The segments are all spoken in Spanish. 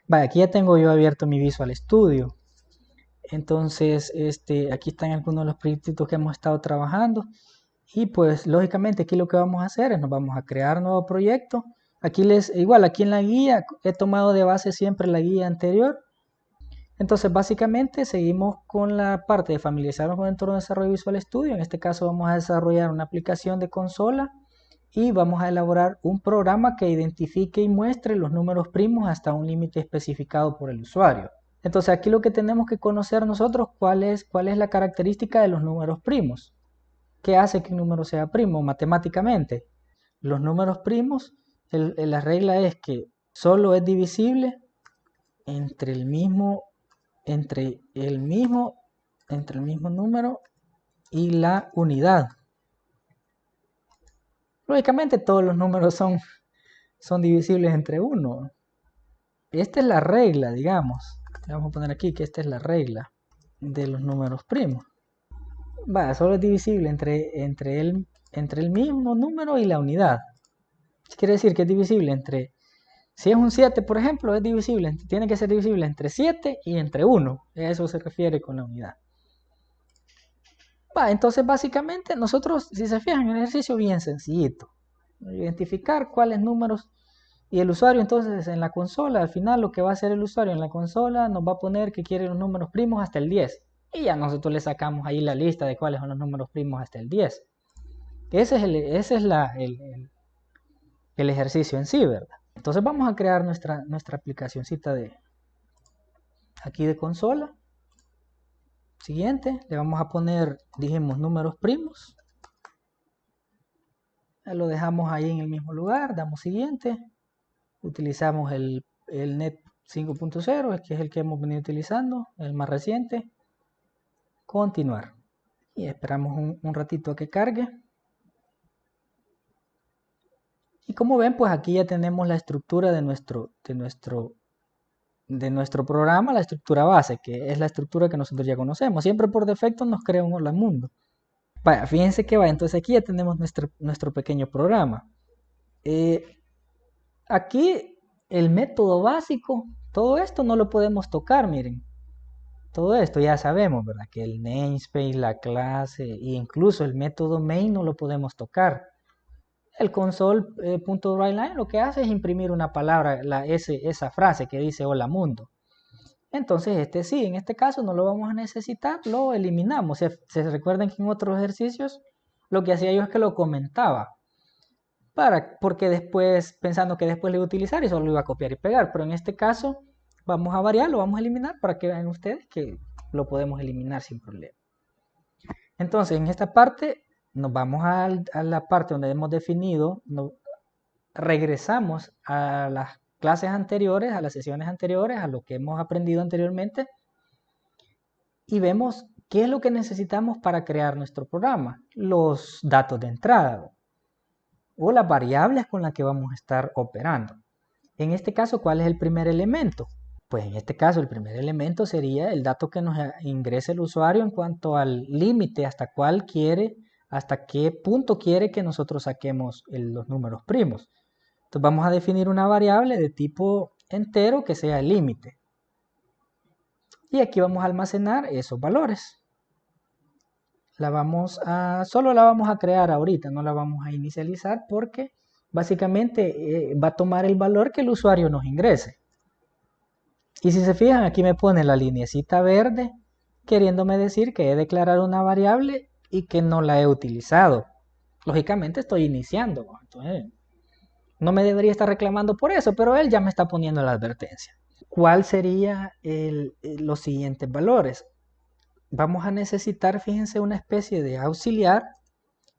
Vale, aquí ya tengo yo abierto mi Visual Studio. Entonces, aquí están algunos de los proyectos que hemos estado trabajando. Y pues, lógicamente, aquí lo que vamos a hacer es nos vamos a crear un nuevo proyecto. Igual, aquí en la guía he tomado de base siempre la guía anterior. Entonces, básicamente, seguimos con la parte de familiarizarnos con el entorno de desarrollo Visual Studio. En este caso, vamos a desarrollar una aplicación de consola y vamos a elaborar un programa que identifique y muestre los números primos hasta un límite especificado por el usuario. Entonces aquí lo que tenemos que conocer nosotros cuál es la característica de los números primos. ¿Qué hace que un número sea primo matemáticamente? Los números primos, la regla es que solo es divisible entre el mismo, entre el mismo, entre el mismo número y la unidad. Lógicamente todos los números son divisibles entre 1. Esta es la regla, digamos. Vamos a poner aquí que esta es la regla de los números primos. Solo es divisible entre el mismo número y la unidad. Quiere decir que es divisible si es un 7, por ejemplo, tiene que ser divisible entre 7 y entre 1. A eso se refiere con la unidad. Entonces básicamente nosotros, si se fijan, en el ejercicio bien sencillito. Identificar cuáles números. Y el usuario entonces en la consola, al final lo que va a hacer el usuario en la consola nos va a poner que quiere los números primos hasta el 10. Y ya nosotros le sacamos ahí la lista de cuáles son los números primos hasta el 10. Ese es el ejercicio en sí, ¿verdad? Entonces vamos a crear nuestra aplicacioncita aquí de consola. Siguiente, le vamos a poner, dijimos, números primos. Lo dejamos ahí en el mismo lugar, damos siguiente. Utilizamos el Net 5.0, que es el que hemos venido utilizando, el más reciente. Continuar. Y esperamos un ratito a que cargue. Y como ven, pues aquí ya tenemos la estructura de nuestro programa, la estructura base, que es la estructura que nosotros ya conocemos. Siempre por defecto nos crea un hola mundo. Fíjense que entonces aquí ya tenemos nuestro pequeño programa. Aquí el método básico, todo esto no lo podemos tocar, miren. Todo esto ya sabemos, ¿verdad? Que el namespace, la clase e incluso el método main no lo podemos tocar. El console.writeLine lo que hace es imprimir una palabra, esa frase que dice hola mundo. Entonces sí, en este caso no lo vamos a necesitar, lo eliminamos. Se recuerdan que en otros ejercicios lo que hacía yo es que lo comentaba. Porque después, pensando que después lo iba a utilizar y solo lo iba a copiar y pegar. Pero en este caso vamos a variar, lo vamos a eliminar para que vean ustedes que lo podemos eliminar sin problema. Entonces en esta parte nos vamos a la parte donde hemos definido, regresamos a las clases anteriores, a las sesiones anteriores, a lo que hemos aprendido anteriormente y vemos qué es lo que necesitamos para crear nuestro programa. Los datos de entrada o las variables con las que vamos a estar operando. En este caso, ¿cuál es el primer elemento? Pues en este caso el primer elemento sería el dato que nos ingrese el usuario en cuanto al límite hasta qué punto quiere que nosotros saquemos los números primos. Entonces vamos a definir una variable de tipo entero que sea el límite. Y aquí vamos a almacenar esos valores. Solo la vamos a crear ahorita, no la vamos a inicializar porque básicamente va a tomar el valor que el usuario nos ingrese. Y si se fijan, aquí me pone la lineecita verde, queriéndome decir que he declarado una variable y que no la he utilizado. Lógicamente estoy iniciando, entonces no me debería estar reclamando por eso, pero él ya me está poniendo la advertencia. ¿Cuál sería los siguientes valores? Vamos a necesitar, fíjense, una especie de auxiliar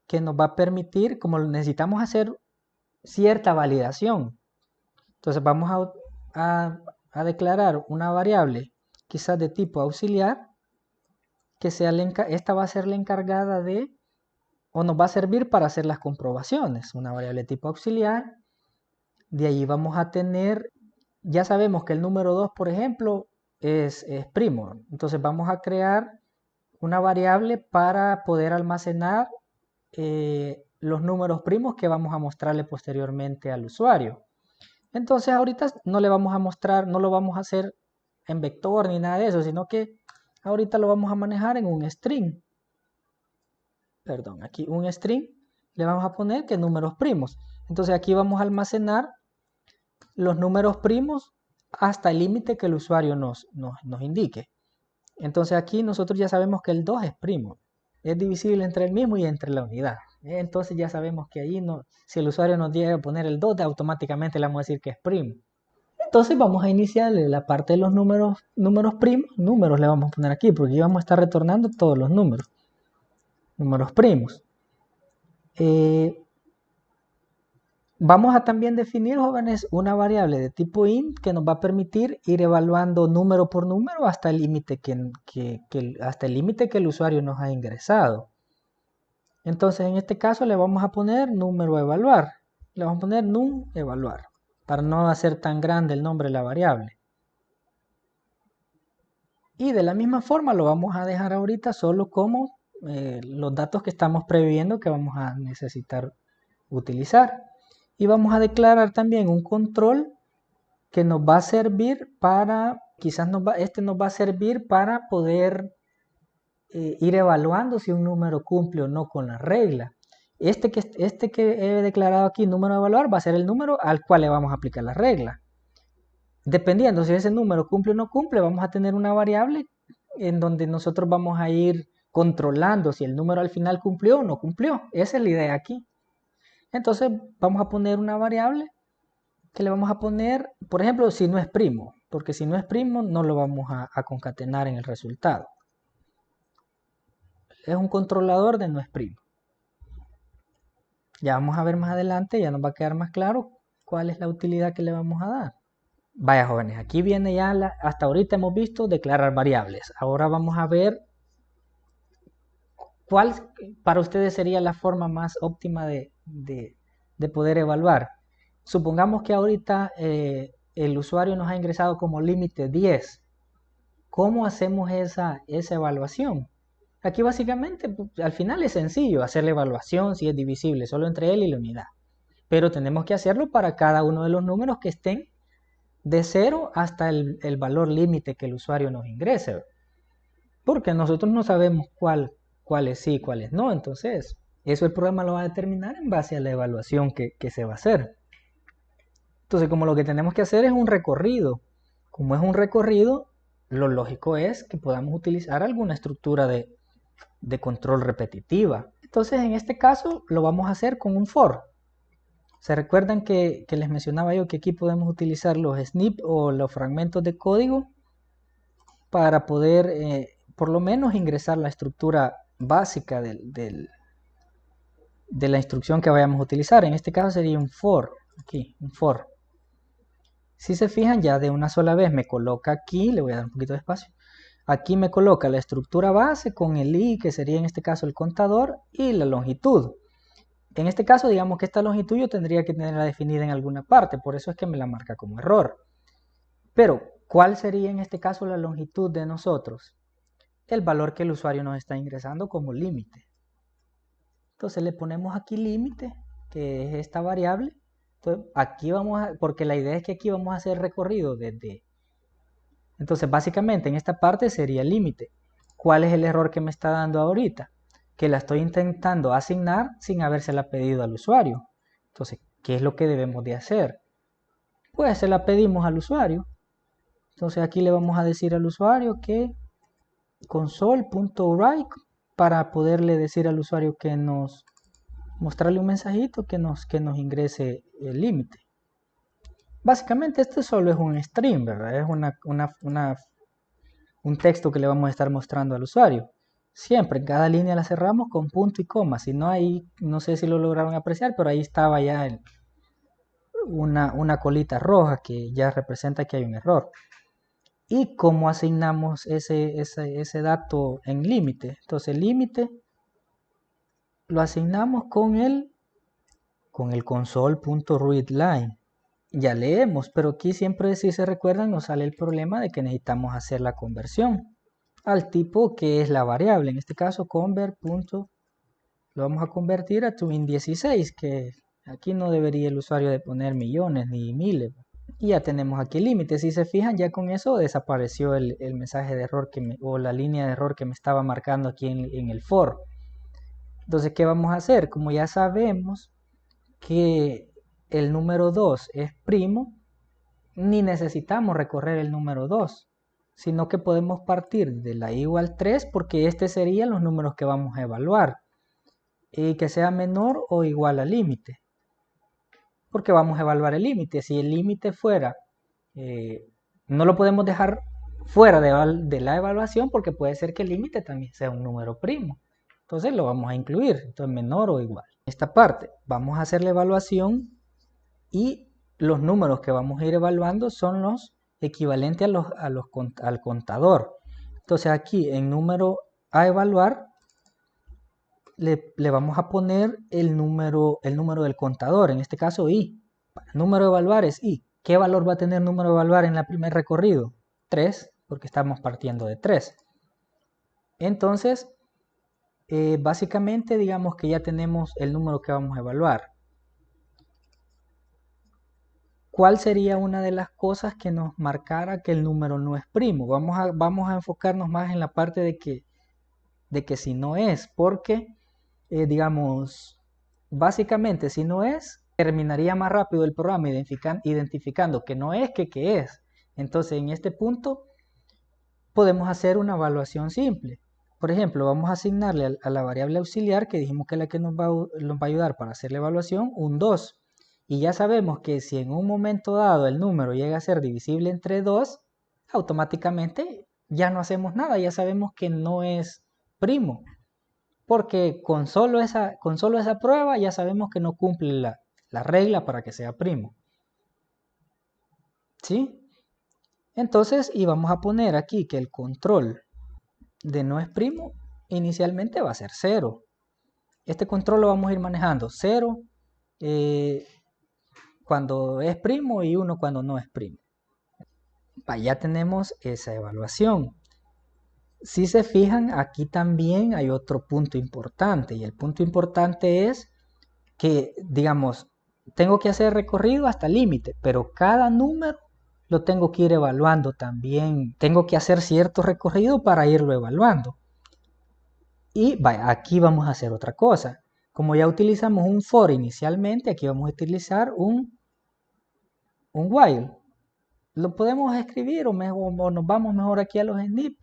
que nos va a permitir, como necesitamos hacer cierta validación. Entonces vamos a declarar una variable quizás de tipo auxiliar que esta va a ser la encargada o nos va a servir para hacer las comprobaciones. Una variable de tipo auxiliar. De allí vamos a tener, ya sabemos que el número 2, por ejemplo, es primo. Entonces vamos a crear una variable para poder almacenar los números primos que vamos a mostrarle posteriormente al usuario. Entonces ahorita no le vamos a mostrar, no lo vamos a hacer en vector ni nada de eso, sino que ahorita lo vamos a manejar en un string. Perdón, aquí un string le vamos a poner que números primos. Entonces aquí vamos a almacenar los números primos hasta el límite que el usuario nos indique. Entonces aquí nosotros ya sabemos que el 2 es primo. Es divisible entre el mismo y entre la unidad. Entonces ya sabemos que ahí no, si el usuario nos llega a poner el 2, automáticamente le vamos a decir que es primo. Entonces vamos a iniciar la parte de los números primos. Números le vamos a poner aquí porque aquí vamos a estar retornando todos los números primos. Vamos a también definir, jóvenes, una variable de tipo int que nos va a permitir ir evaluando número por número hasta el límite que el usuario nos ha ingresado. Entonces, en este caso le vamos a poner número a evaluar. Le vamos a poner num evaluar para no hacer tan grande el nombre de la variable. Y de la misma forma lo vamos a dejar ahorita solo como los datos que estamos previendo que vamos a necesitar utilizar. Y vamos a declarar también un control que nos va a servir para, este nos va a servir para poder ir evaluando si un número cumple o no con la regla. Este que he declarado aquí, número a evaluar, va a ser el número al cual le vamos a aplicar la regla. Dependiendo si ese número cumple o no cumple, vamos a tener una variable en donde nosotros vamos a ir controlando si el número al final cumplió o no cumplió. Esa es la idea aquí. Entonces vamos a poner una variable que le vamos a poner, por ejemplo, si no es primo, porque si no es primo no lo vamos a concatenar en el resultado. Es un controlador de no es primo. Ya vamos a ver más adelante, ya nos va a quedar más claro cuál es la utilidad que le vamos a dar. Vaya, jóvenes, aquí viene ya, hasta ahorita hemos visto declarar variables. Ahora vamos a ver cuál para ustedes sería la forma más óptima de poder evaluar. Supongamos que ahorita el usuario nos ha ingresado como límite 10. ¿Cómo hacemos esa evaluación? Aquí básicamente, al final es sencillo hacer la evaluación si es divisible solo entre él y la unidad. Pero tenemos que hacerlo para cada uno de los números que estén de 0 hasta el valor límite que el usuario nos ingrese. Porque nosotros no sabemos cuáles sí y cuáles no. Entonces, eso el programa lo va a determinar en base a la evaluación que se va a hacer. Entonces, como lo que tenemos que hacer es un recorrido. Como es un recorrido, lo lógico es que podamos utilizar alguna estructura de control repetitiva. Entonces, en este caso, lo vamos a hacer con un for. ¿Se recuerdan que les mencionaba yo que aquí podemos utilizar los snips o los fragmentos de código para poder, por lo menos, ingresar la estructura básica de la instrucción que vayamos a utilizar? En este caso sería un for. Aquí, un for. Si se fijan, ya de una sola vez me coloca aquí, le voy a dar un poquito de espacio. Aquí me coloca la estructura base con el i, que sería en este caso el contador, y la longitud. En este caso, digamos que esta longitud yo tendría que tenerla definida en alguna parte, por eso es que me la marca como error. Pero, ¿cuál sería en este caso la longitud de nosotros? El valor que el usuario nos está ingresando como límite. Entonces le ponemos aquí límite, que es esta variable. Entonces, aquí porque la idea es que aquí vamos a hacer recorrido desde... Entonces, básicamente en esta parte sería el límite. ¿Cuál es el error que me está dando ahorita? Que la estoy intentando asignar sin habérsela pedido al usuario. Entonces, ¿qué es lo que debemos de hacer? Pues se la pedimos al usuario. Entonces aquí le vamos a decir al usuario que console.write para poderle decir al usuario que mostrarle un mensajito que nos ingrese el límite. Básicamente esto solo es un string, ¿verdad? Es un texto que le vamos a estar mostrando al usuario. Siempre, cada línea la cerramos con punto y coma. Si no, ahí, no sé si lo lograron apreciar, pero ahí estaba ya una colita roja que ya representa que hay un error. ¿Y cómo asignamos ese dato en límite? Entonces, el límite lo asignamos con el console.readLine. Ya leemos, pero aquí siempre, si se recuerdan, nos sale el problema de que necesitamos hacer la conversión al tipo que es la variable. En este caso, convert. Lo vamos a convertir a twin16, que aquí no debería el usuario de poner millones ni miles. Y ya tenemos aquí el límite. Si se fijan, ya con eso desapareció el mensaje de error o la línea de error que me estaba marcando aquí en el for. Entonces, ¿qué vamos a hacer? Como ya sabemos que el número 2 es primo, ni necesitamos recorrer el número 2, sino que podemos partir de la igual 3 porque este serían los números que vamos a evaluar y que sea menor o igual al límite, porque vamos a evaluar el límite. Si el límite fuera, no lo podemos dejar fuera de la evaluación porque puede ser que el límite también sea un número primo. Entonces lo vamos a incluir, entonces menor o igual. Esta parte vamos a hacer la evaluación y los números que vamos a ir evaluando son los equivalentes al contador. Entonces aquí en número a evaluar le vamos a poner el número del contador, en este caso i. Número a evaluar es i. ¿Qué valor va a tener número a evaluar en el primer recorrido? 3, porque estamos partiendo de 3. Entonces, básicamente digamos que ya tenemos el número que vamos a evaluar. ¿Cuál sería una de las cosas que nos marcara que el número no es primo? Vamos a enfocarnos más en la parte de que si no es, porque, digamos, básicamente si no es, terminaría más rápido el programa identificando que no es que es. Entonces, en este punto, podemos hacer una evaluación simple. Por ejemplo, vamos a asignarle a la variable auxiliar, que dijimos que es la que nos va a ayudar para hacer la evaluación, un 2. Y ya sabemos que si en un momento dado el número llega a ser divisible entre 2, automáticamente ya no hacemos nada, ya sabemos que no es primo. Porque con solo esa prueba ya sabemos que no cumple la regla para que sea primo. ¿Sí? Entonces, y vamos a poner aquí que el control de no es primo inicialmente va a ser 0. Este control lo vamos a ir manejando 0 cuando es primo y 1 cuando no es primo. Ya tenemos esa evaluación. Si se fijan, aquí también hay otro punto importante, y el punto importante es que, digamos, tengo que hacer recorrido hasta el límite, pero cada número lo tengo que ir evaluando también. Tengo que hacer cierto recorrido para irlo evaluando. Y aquí vamos a hacer otra cosa. Como ya utilizamos un for inicialmente, aquí vamos a utilizar un while. Lo podemos escribir o nos vamos mejor aquí a los snip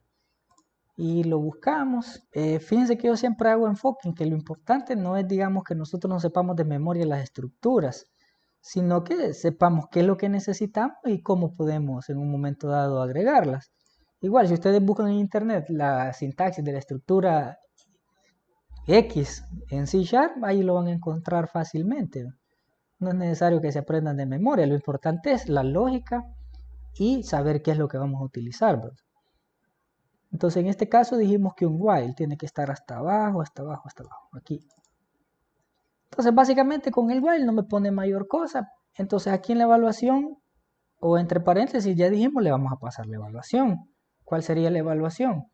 y lo buscamos. Fíjense que yo siempre hago enfoque en que lo importante no es, digamos, que nosotros no sepamos de memoria las estructuras, sino que sepamos qué es lo que necesitamos y cómo podemos en un momento dado agregarlas. Igual, si ustedes buscan en internet la sintaxis de la estructura X en C#, ahí lo van a encontrar fácilmente. No es necesario que se aprendan de memoria, lo importante es la lógica y saber qué es lo que vamos a utilizar, ¿verdad? Entonces en este caso dijimos que un while tiene que estar hasta abajo, hasta abajo, hasta abajo, aquí. Entonces básicamente con el while no me pone mayor cosa. Entonces aquí en la evaluación, o entre paréntesis, ya dijimos, le vamos a pasar la evaluación. ¿Cuál sería la evaluación?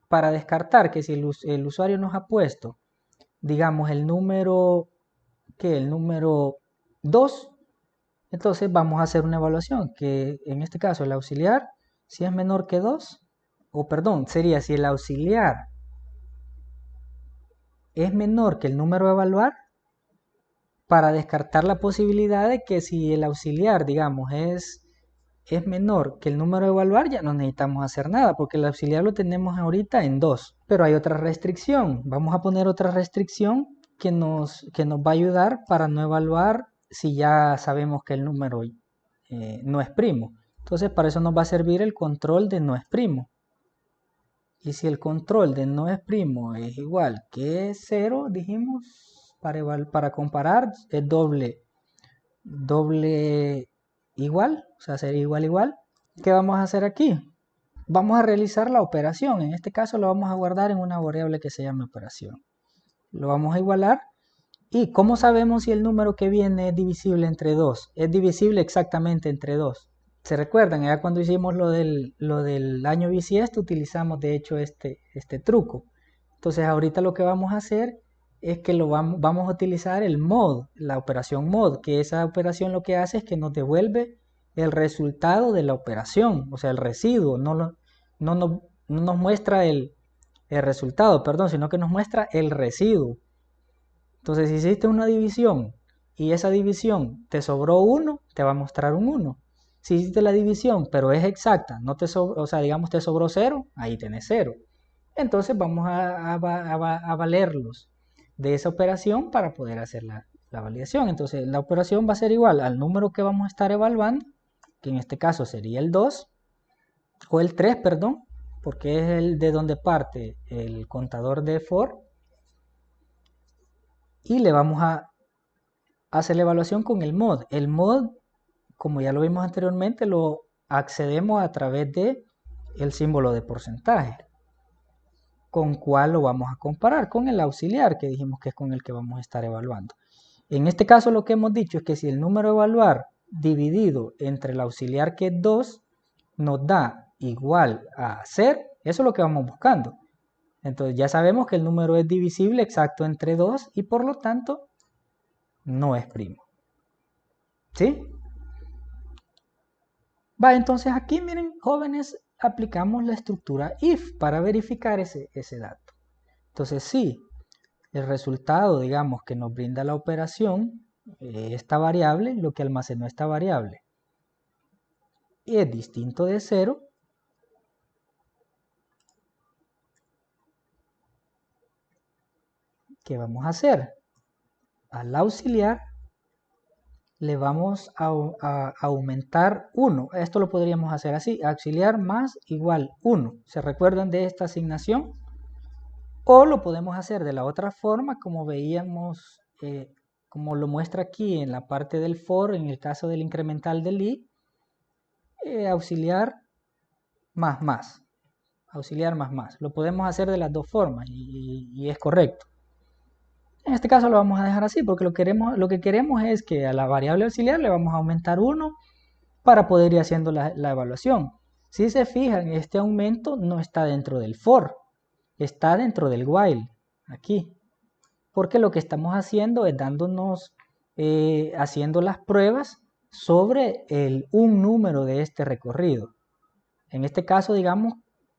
Para descartar que si el usuario nos ha puesto, digamos, el número 2, entonces vamos a hacer una evaluación, que en este caso el auxiliar, si es menor que 2, o perdón, sería si el auxiliar es menor que el número a evaluar, para descartar la posibilidad de que si el auxiliar, digamos, es menor que el número a evaluar, ya no necesitamos hacer nada, porque el auxiliar lo tenemos ahorita en 2. Pero hay otra restricción, vamos a poner otra restricción que nos va a ayudar para no evaluar si ya sabemos que el número no es primo. Entonces para eso nos va a servir el control de no es primo. Y si el control de no es primo es igual que 0, dijimos, para comparar es doble igual, o sea, sería igual. ¿Qué vamos a hacer aquí? Vamos a realizar la operación. En este caso lo vamos a guardar en una variable que se llama operación. Lo vamos a igualar. ¿Y cómo sabemos si el número que viene es divisible entre 2? Es divisible exactamente entre 2. ¿Se recuerdan? Ya cuando hicimos lo del año bisiesto utilizamos de hecho este truco. Entonces ahorita lo que vamos a hacer es que vamos a utilizar el mod, la operación mod, que esa operación lo que hace es que nos devuelve el resultado de la operación, o sea, el residuo, no nos muestra el resultado, perdón, sino que nos muestra el residuo. Entonces, si hiciste una división y esa división te sobró 1, te va a mostrar un 1. Si hiciste la división, pero es exacta, no te o sea, digamos te sobró 0, ahí tenés 0. Entonces vamos a valerlos de esa operación para poder hacer la validación. Entonces la operación va a ser igual al número que vamos a estar evaluando, que en este caso sería el 2, o el 3, perdón, porque es el de donde parte el contador de for. Y le vamos a hacer la evaluación con el mod. El mod, como ya lo vimos anteriormente, lo accedemos a través de el símbolo de porcentaje. ¿Con cuál lo vamos a comparar? Con el auxiliar, que dijimos que es con el que vamos a estar evaluando. En este caso lo que hemos dicho es que si el número a evaluar dividido entre el auxiliar, que es 2, nos da igual a 0, eso es lo que vamos buscando. Entonces ya sabemos que el número es divisible exacto entre 2 y por lo tanto no es primo. ¿Sí? Va, entonces aquí miren, jóvenes, aplicamos la estructura if para verificar ese dato. Entonces sí, el resultado, digamos, que nos brinda la operación, esta variable, lo que almacenó esta variable, es distinto de 0, ¿qué vamos a hacer? Al auxiliar le vamos a aumentar 1. Esto lo podríamos hacer así, auxiliar más igual 1. ¿Se recuerdan de esta asignación? O lo podemos hacer de la otra forma, como veíamos, como lo muestra aquí en la parte del for, en el caso del incremental del i, auxiliar más. Auxiliar más. Lo podemos hacer de las dos formas y es correcto. En este caso lo vamos a dejar así porque lo que queremos es que a la variable auxiliar le vamos a aumentar 1 para poder ir haciendo la evaluación. Si se fijan, este aumento no está dentro del for, está dentro del while, aquí. Porque lo que estamos haciendo es haciendo las pruebas sobre un número de este recorrido. En este caso, digamos,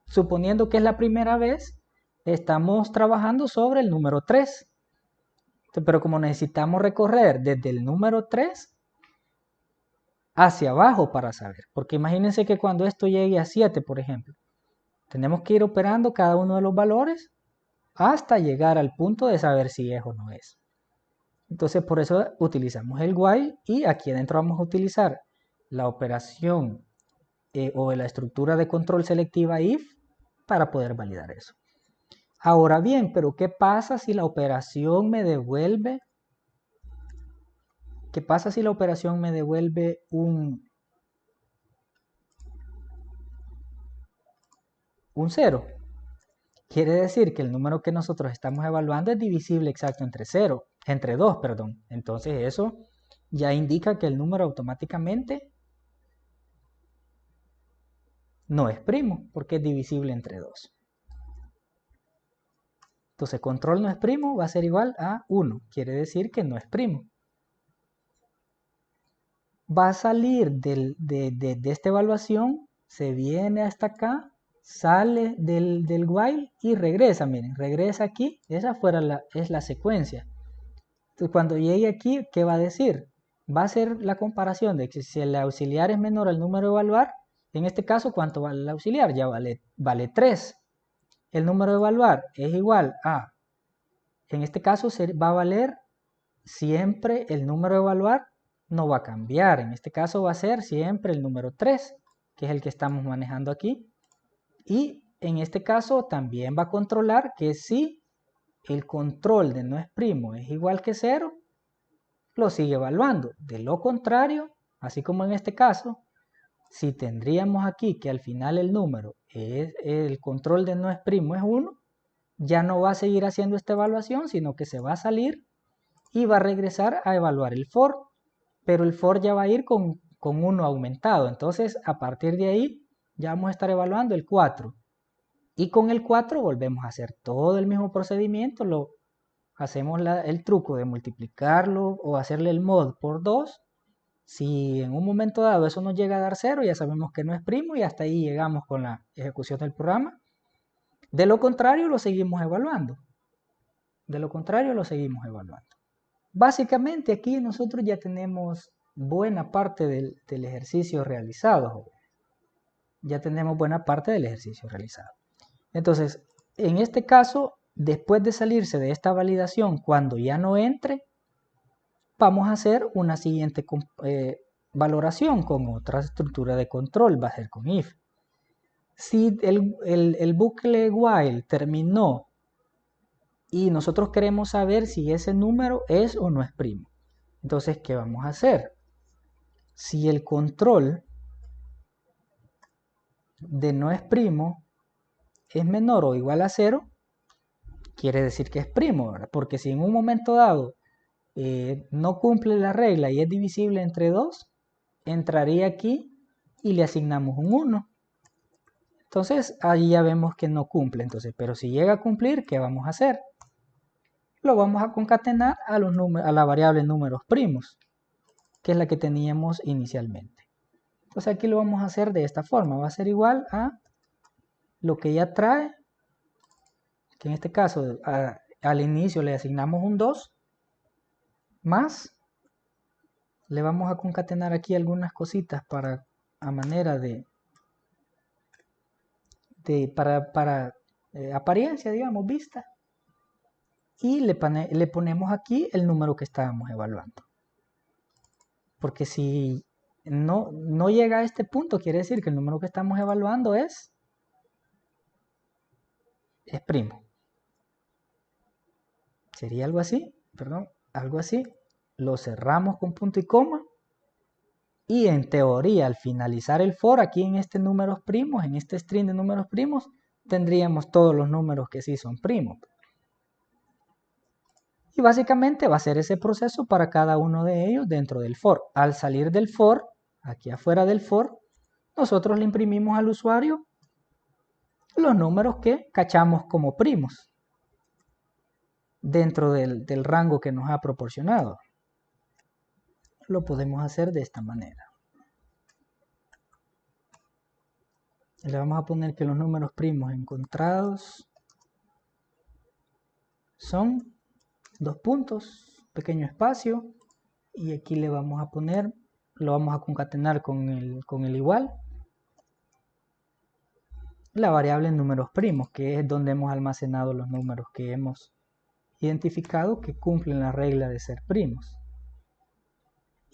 suponiendo que es la primera vez, estamos trabajando sobre el número 3. Pero como necesitamos recorrer desde el número 3 hacia abajo para saber, porque imagínense que cuando esto llegue a 7, por ejemplo, tenemos que ir operando cada uno de los valores hasta llegar al punto de saber si es o no es. Entonces por eso utilizamos el while y aquí adentro vamos a utilizar la operación o la estructura de control selectiva if para poder validar eso. Ahora bien, pero ¿qué pasa si la operación me devuelve? ¿Qué pasa si la operación me devuelve un 0? Quiere decir que el número que nosotros estamos evaluando es divisible exacto entre 2, perdón. Entonces eso ya indica que el número automáticamente no es primo, porque es divisible entre 2. Entonces control no es primo va a ser igual a 1, quiere decir que no es primo. Va a salir de esta evaluación, se viene hasta acá, sale del while y regresa, miren, regresa aquí, esa es la secuencia. Entonces cuando llegue aquí, ¿qué va a decir? Va a ser la comparación de que si el auxiliar es menor al número a evaluar, en este caso, ¿cuánto vale el auxiliar? Ya vale 3. El número a evaluar es igual a, en este caso va a valer siempre el número a evaluar, no va a cambiar. En este caso va a ser siempre el número 3, que es el que estamos manejando aquí. Y en este caso también va a controlar que si el control de no es primo es igual que 0, lo sigue evaluando. De lo contrario, así como en este caso, si tendríamos aquí que al final el número el control de no es primo es 1, ya no va a seguir haciendo esta evaluación, sino que se va a salir y va a regresar a evaluar el for, pero el for ya va a ir con 1 aumentado. Entonces, a partir de ahí, ya vamos a estar evaluando el 4. Y con el 4 volvemos a hacer todo el mismo procedimiento, hacemos el truco de multiplicarlo o hacerle el mod por 2 Si en un momento dado eso nos llega a dar 0, ya sabemos que no es primo y hasta ahí llegamos con la ejecución del programa. De lo contrario, lo seguimos evaluando. Básicamente aquí nosotros ya tenemos buena parte del ejercicio realizado. Entonces, en este caso, después de salirse de esta validación, cuando ya no entre, vamos a hacer una siguiente valoración con otra estructura de control, va a ser con if. Si el bucle while terminó y nosotros queremos saber si ese número es o no es primo, entonces, ¿qué vamos a hacer? Si el control de no es primo es menor o igual a 0, quiere decir que es primo, ¿verdad? Porque si en un momento dado no cumple la regla y es divisible entre 2, entraría aquí y le asignamos un 1. Entonces, ahí ya vemos que no cumple. Entonces, pero si llega a cumplir, ¿qué vamos a hacer? Lo vamos a concatenar a la variable números primos, que es la que teníamos inicialmente. Entonces, aquí lo vamos a hacer de esta forma. Va a ser igual a lo que ya trae, que en este caso al inicio le asignamos un 2, más le vamos a concatenar aquí algunas cositas a manera para apariencia, digamos, vista. Y le ponemos aquí el número que estábamos evaluando. Porque si no llega a este punto, quiere decir que el número que estamos evaluando es primo. Sería algo así, algo así. Lo cerramos con punto y coma. Y en teoría, al finalizar el for, aquí en este números primos, en este string de números primos, tendríamos todos los números que sí son primos. Y básicamente va a ser ese proceso para cada uno de ellos dentro del for. Al salir del for, aquí afuera del for, nosotros le imprimimos al usuario los números que cachamos como primos dentro del rango que nos ha proporcionado. Lo podemos hacer de esta manera. Le vamos a poner que los números primos encontrados son 2 puntos, pequeño espacio, y aquí le vamos a poner, lo vamos a concatenar con el igual, la variable números primos, que es donde hemos almacenado los números que hemos identificado que cumplen la regla de ser primos.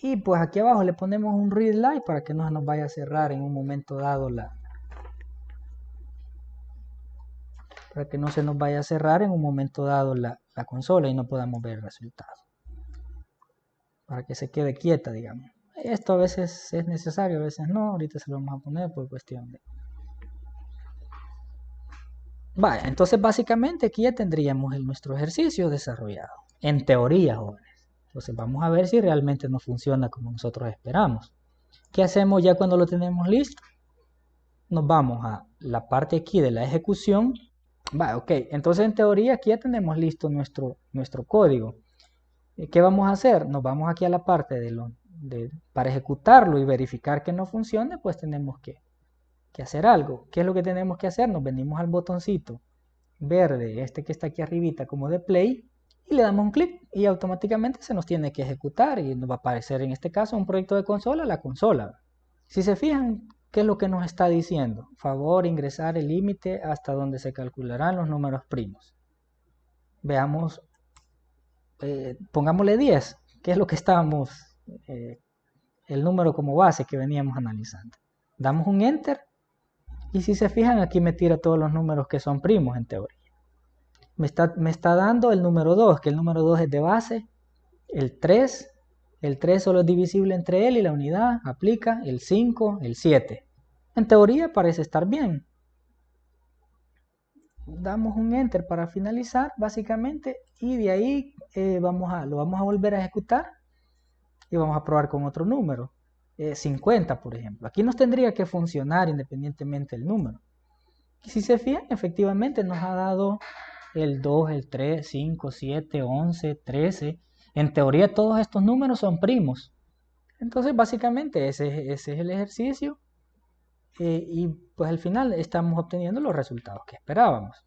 Y pues aquí abajo le ponemos un readline para que no se nos vaya a cerrar en un momento dado la consola y no podamos ver el resultado. Para que se quede quieta, digamos. Esto a veces es necesario, a veces no. Ahorita se lo vamos a poner por cuestión de... Vaya, entonces básicamente aquí ya tendríamos nuestro ejercicio desarrollado. En teoría, jóvenes. Entonces vamos a ver si realmente no funciona como nosotros esperamos. ¿Qué hacemos ya cuando lo tenemos listo? Nos vamos a la parte aquí de la ejecución. Vaya, ok. Entonces en teoría aquí ya tenemos listo nuestro código. ¿Qué vamos a hacer? Nos vamos aquí a la parte para ejecutarlo y verificar que no funcione, pues tenemos que hacer algo. ¿Qué es lo que tenemos que hacer? Nos venimos al botoncito verde, este que está aquí arribita como de play, y le damos un clic y automáticamente se nos tiene que ejecutar y nos va a aparecer en este caso un proyecto de consola, la consola. Si se fijan, ¿qué es lo que nos está diciendo? Favor ingresar el límite hasta donde se calcularán los números primos. Veamos, pongámosle 10, que es lo que estábamos, el número como base que veníamos analizando. Damos un enter y si se fijan aquí me tira todos los números que son primos en teoría. Me está dando el número 2, que el número 2 es de base, el 3 solo es divisible entre él y la unidad, aplica, el 5, el 7. En teoría parece estar bien. Damos un enter para finalizar básicamente y de ahí lo vamos a volver a ejecutar y vamos a probar con otro número, 50 por ejemplo. Aquí nos tendría que funcionar independientemente del número. Y si se fijan, efectivamente nos ha dado el 2, el 3, 5, 7, 11, 13. En teoría todos estos números son primos. Entonces, básicamente, ese es el ejercicio y pues al final estamos obteniendo los resultados que esperábamos.